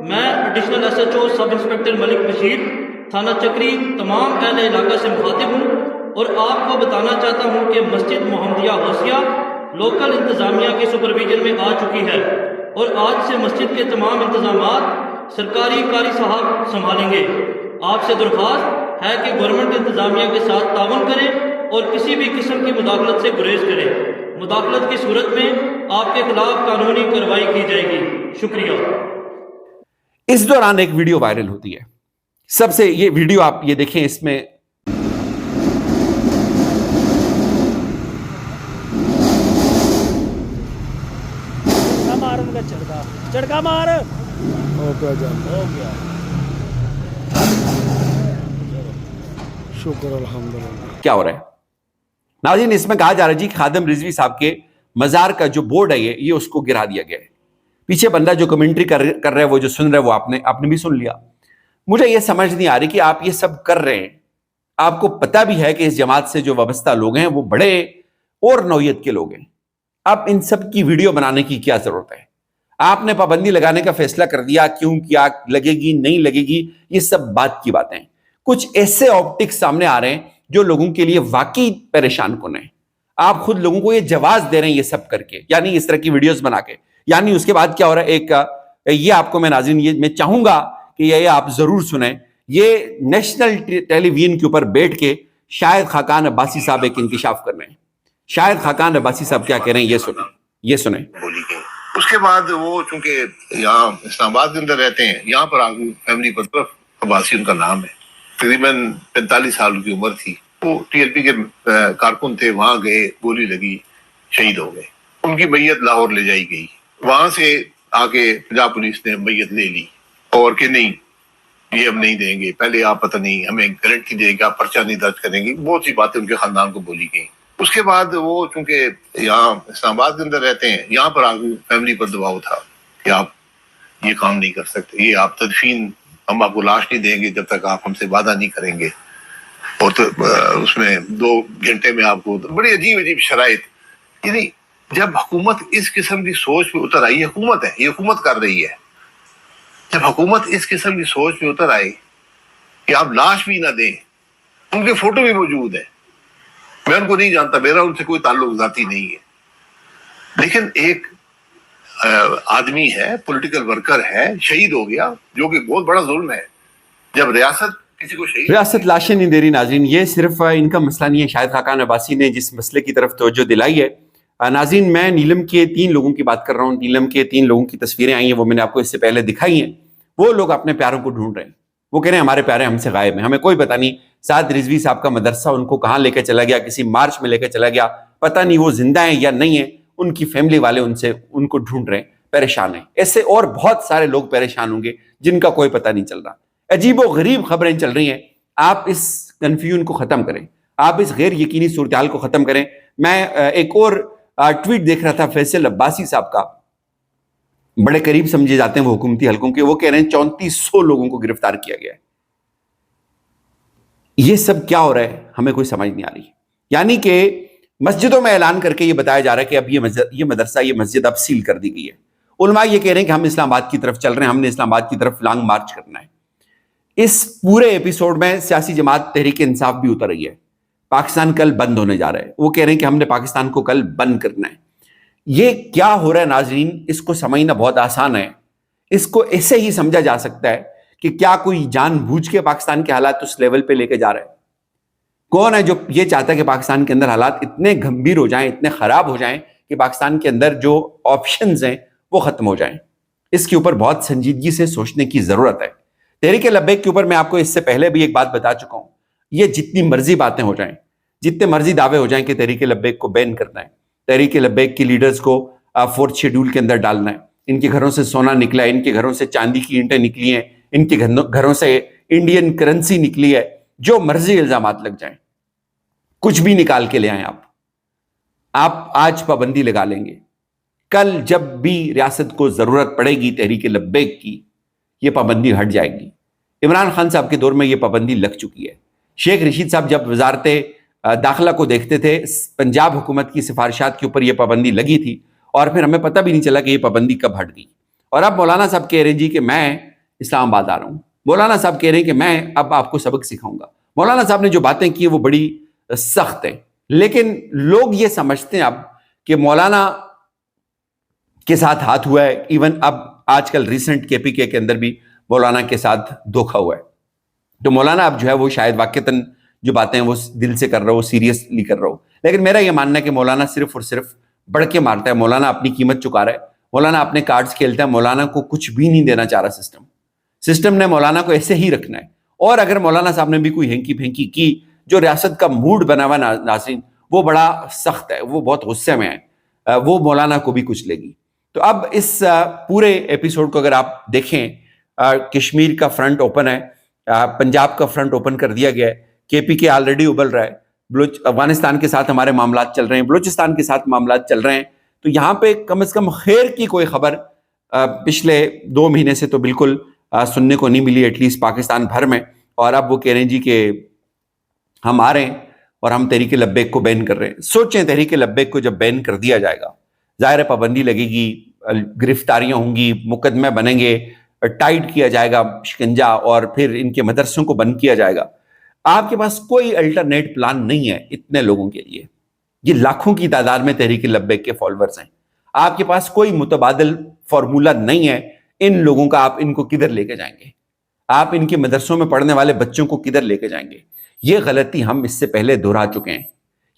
میں additional S H O sub inspector Malik Bashir تھانہ چکری تمام اہل علاقہ سے مخاطب ہوں اور آپ کو بتانا چاہتا ہوں کہ مسجد محمدیہ غوثیہ لوکل انتظامیہ کے سپرویژن میں آ چکی ہے اور آج سے مسجد کے تمام انتظامات سرکاری قاری صاحب سنبھالیں گے۔ آپ سے درخواست ہے کہ گورنمنٹ انتظامیہ کے ساتھ تعاون کریں اور کسی بھی قسم کی مداخلت سے گریز کریں۔ مداخلت کی صورت میں آپ کے خلاف قانونی کارروائی کی جائے گی۔ شکریہ۔ اس دوران ایک ویڈیو وائرل ہوتی ہے، سب سے یہ ویڈیو آپ یہ دیکھیں، اس میں چڑکا مار ہو گیا۔ شکر الحمدللہ۔ کیا ہو رہا ہے ناظرین؟ اس میں کہا جا رہا ہے جی خادم رضوی صاحب کے مزار کا جو بورڈ ہے یہ اس کو گرا دیا گیا ہے۔ پیچھے بندہ جو کمنٹری کر رہا ہے، وہ جو سن رہا ہے، وہ آپ نے بھی سن لیا۔ مجھے یہ سمجھ نہیں آ رہی کہ آپ یہ سب کر رہے ہیں، آپ کو پتہ بھی ہے کہ اس جماعت سے جو وابستہ لوگ ہیں وہ بڑے اور نوعیت کے لوگ ہیں، اب ان سب کی ویڈیو بنانے کی کیا ضرورت ہے؟ آپ نے پابندی لگانے کا فیصلہ کر دیا، کیوں کیا، لگے گی نہیں لگے گی، یہ سب بات کی باتیں ہیں۔ کچھ ایسے آپٹکس سامنے آ رہے ہیں جو لوگوں کے لیے واقعی پریشان کن ہیں۔ آپ خود لوگوں کو یہ جواز دے رہے ہیں یہ سب کر کے، یعنی اس طرح کی ویڈیوز بنا کے، یعنی اس کے بعد کیا ہو رہا ہے؟ ایک یہ آپ کو میں ناظرین یہ میں چاہوں گا کہ یہ آپ ضرور سنیں، یہ نیشنل ٹیلی ویژن کے اوپر بیٹھ کے شاہد خاقان عباسی صاحب ایک انکشاف کر رہے ہیں۔ شاہد خاقان عباسی صاحب کیا کہہ رہے ہیں، یہ سنیں۔ بولی گئی۔ اس کے بعد وہ چونکہ یہاں اسلام آباد کے اندر رہتے ہیں، یہاں پر آگے فیملی پر طرف عباسی ان کا نام ہے، تقریباً 45 سال کی عمر تھی، وہ ٹی ایل پی کے کارکن تھے، وہاں گئے، گولی لگی، شہید ہو گئے۔ ان کی میت لاہور لے جائی گئی، وہاں سے آ کے پنجاب پولیس نے میت لے لی اور کہ نہیں یہ ہم نہیں دیں گے، پہلے آپ پتہ نہیں ہمیں گارنٹی دیں گے، آپ پرچہ نہیں درج کریں گے، بہت سی باتیں ان کے خاندان کو بولی گئی۔ اس کے بعد وہ چونکہ یہاں اسلام آباد کے اندر رہتے ہیں، یہاں پر آگے فیملی پر دباؤ تھا کہ آپ یہ کام نہیں کر سکتے، یہ آپ تدفین، ہم آپ کو لاش نہیں دیں گے جب تک آپ ہم سے وعدہ نہیں کریں گے، اور تو اس میں 2 گھنٹے میں آپ کو، بڑی عجیب عجیب شرائط۔ یعنی جب حکومت اس قسم کی سوچ پہ اتر آئی، حکومت ہے، یہ حکومت کر رہی ہے، جب حکومت اس قسم کی سوچ پہ اتر آئی کہ آپ لاش بھی نہ دیں، ان کے فوٹو بھی موجود ہیں، میں ان کو نہیں جانتا، میرا ان سے کوئی تعلق ذاتی نہیں ہے، لیکن ایک آدمی ہے، پولیٹیکل ورکر ہے، شہید ہو گیا، جو کہ بہت بڑا ظلم ہے۔ جب ریاست کسی کو شہید، ریاست لاشیں نہیں دے رہی ناظرین، یہ صرف ان کا مسئلہ نہیں ہے۔ شاہد خاقان عباسی نے جس مسئلے کی طرف توجہ دلائی ہے، ناظرین میں نیلم کے 3 لوگوں کی بات کر رہا ہوں، نیلم کے 3 لوگوں کی تصویریں آئی ہیں، وہ میں نے آپ کو اس سے پہلے دکھائی ہیں۔ وہ لوگ اپنے پیاروں کو ڈھونڈ رہے ہیں، وہ کہہ رہے ہیں ہمارے پیارے ہم سے غائب ہیں، ہمیں کوئی پتہ نہیں سعد رضوی صاحب کا مدرسہ ان کو کہاں لے کے چلا گیا، کسی مارچ میں لے کے چلا گیا، پتہ نہیں وہ زندہ ہیں یا نہیں ہیں، ان کی فیملی والے ان کو ڈھونڈ رہے ہیں، پریشان ہیں۔ ایسے اور بہت سارے لوگ پریشان ہوں گے جن کا کوئی پتہ نہیں چل رہا، عجیب و غریب خبریں چل رہی ہیں۔ آپ اس کنفیوژن کو ختم کریں، آپ اس غیر یقینی صورتحال کو ختم کریں۔ میں ایک اور ٹویٹ دیکھ رہا تھا فیصل عباسی صاحب کا، بڑے قریب سمجھے جاتے ہیں وہ حکومتی حلقوں کے، وہ کہہ رہے ہیں 3400 لوگوں کو گرفتار کیا گیا ہے۔ یہ سب کیا ہو رہا ہے ہمیں کوئی سمجھ نہیں آ رہی۔ یعنی کہ مسجدوں میں اعلان کر کے یہ بتایا جا رہا ہے کہ اب یہ مدرسہ، یہ مسجد اب سیل کر دی گئی ہے۔ علماء یہ کہہ رہے ہیں کہ ہم اسلام آباد کی طرف چل رہے ہیں، ہم نے اسلام آباد کی طرف لانگ مارچ کرنا ہے۔ اس پورے ایپیسوڈ میں سیاسی جماعت تحریک انصاف بھی اتر رہی ہے۔ پاکستان کل بند ہونے جا رہا ہے، وہ کہہ رہے ہیں کہ ہم نے پاکستان کو کل بند کرنا ہے۔ یہ کیا ہو رہا ہے ناظرین، اس کو سمجھنا بہت آسان ہے۔ اس کو ایسے ہی سمجھا جا سکتا ہے کہ کیا کوئی جان بوجھ کے پاکستان کے حالات اس لیول پہ لے کے جا رہا ہے؟ کون ہے جو یہ چاہتا ہے کہ پاکستان کے اندر حالات اتنے گھمبیر ہو جائیں، اتنے خراب ہو جائیں کہ پاکستان کے اندر جو آپشنز ہیں وہ ختم ہو جائیں؟ اس کے اوپر بہت سنجیدگی سے سوچنے کی ضرورت ہے۔ تحریک لبیک کے اوپر میں آپ کو اس سے پہلے بھی ایک بات بتا چکا ہوں، یہ جتنی مرضی باتیں ہو جائیں، جتنے مرضی دعوے ہو جائیں کہ تحریک لبیک کو بین کرنا ہے، تحریک لبیک کی لیڈرز کو 4th شیڈول کے اندر ڈالنا ہے، ان کے گھروں سے سونا نکلا ہے، ان کے گھروں سے چاندی کی اینٹیں نکلی ہیں، ان کے گھروں سے انڈین کرنسی نکلی ہے، جو مرضی الزامات لگ جائیں، کچھ بھی نکال کے لے آئیں آپ آج پابندی لگا لیں گے، کل جب بھی ریاست کو ضرورت پڑے گی تحریک لبیک کی، یہ پابندی ہٹ جائے گی۔ عمران خان صاحب کے دور میں یہ پابندی لگ چکی ہے۔ شیخ رشید صاحب جب وزارت داخلہ کو دیکھتے تھے، پنجاب حکومت کی سفارشات کے اوپر یہ پابندی لگی تھی، اور پھر ہمیں پتہ بھی نہیں چلا کہ یہ پابندی کب ہٹ گئی۔ اور اب مولانا صاحب کہہ رہے ہیں جی کہ میں اسلام آباد آ رہا ہوں. مولانا صاحب کہہ رہے ہیں کہ میں اب آپ کو سبق سکھاؤں گا. مولانا صاحب نے جو باتیں کی وہ بڑی سخت ہیں, لیکن لوگ یہ سمجھتے ہیں اب کہ مولانا کے ساتھ ہاتھ ہوا ہے. ایون اب آج کل ریسنٹ کے پی کے اندر بھی مولانا کے ساتھ دھوکا ہوا ہے. تو مولانا اب جو ہے وہ شاید واقعتاً جو باتیں وہ دل سے کر رہا ہو, سیریسلی کر رہا ہو. لیکن میرا یہ ماننا ہے کہ مولانا صرف اور صرف بڑھ کے مارتا ہے. مولانا اپنی قیمت چکا رہا ہے. مولانا اپنے کارڈز کھیلتا ہے. مولانا کو کچھ بھی نہیں دینا چاہ رہا سسٹم نے مولانا کو ایسے ہی رکھنا ہے. اور اگر مولانا صاحب نے بھی کوئی ہینکی پھینکی کی, جو ریاست کا موڈ بنا ہوا ناظرین وہ بڑا سخت ہے, وہ بہت غصے میں ہے, وہ مولانا کو بھی کچھ لے گی. تو اب اس پورے ایپیسوڈ کو اگر آپ دیکھیں, کشمیر کا فرنٹ اوپن ہے, پنجاب کا فرنٹ اوپن کر دیا گیا ہے, کے پی کے آلریڈی ابل رہا ہے, افغانستان کے ساتھ ہمارے معاملات چل رہے ہیں, بلوچستان کے ساتھ معاملات چل رہے ہیں. تو یہاں پہ کم از کم خیر کی کوئی خبر پچھلے 2 مہینے سے تو بالکل سننے کو نہیں ملی, ایٹ لیسٹ پاکستان بھر میں. اور اب وہ کہہ رہے ہیں جی کہ ہم آ رہے ہیں اور ہم تحریک لبیک کو بین کر رہے ہیں. سوچیں تحریک لبیک کو جب بین کر دیا جائے گا, ظاہر پابندی لگے گی, گرفتاریاں ہوں گی, مقدمے بنیں گے, ٹائٹ کیا جائے گا شکنجا, اور پھر ان کے مدرسوں کو بند کیا جائے گا. آپ کے پاس کوئی الٹرنیٹ پلان نہیں ہے اتنے لوگوں کے لیے. یہ لاکھوں کی تعداد میں تحریک لبیک کے فالوورز ہیں. آپ کے پاس کوئی متبادل فارمولا نہیں ہے. ان لوگوں کا آپ ان کو کدھر لے کے جائیں گے؟ آپ ان کے مدرسوں میں پڑھنے والے بچوں کو کدھر لے کے جائیں گے؟ یہ غلطی ہم اس سے پہلے دہرا چکے ہیں.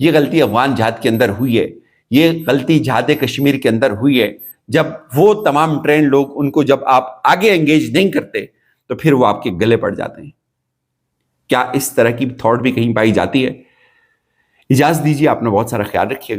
یہ غلطی افغان جہاد کے اندر ہوئی ہے, یہ غلطی جہاد کشمیر کے اندر ہوئی ہے. جب وہ تمام ٹرین لوگ ان کو جب آپ آگے انگیج نہیں کرتے تو پھر وہ آپ کے گلے پڑ جاتے ہیں. کیا اس طرح کی تھاٹ بھی کہیں پائی جاتی ہے؟ اجازت دیجیے, آپ نے بہت سارا خیال رکھیے.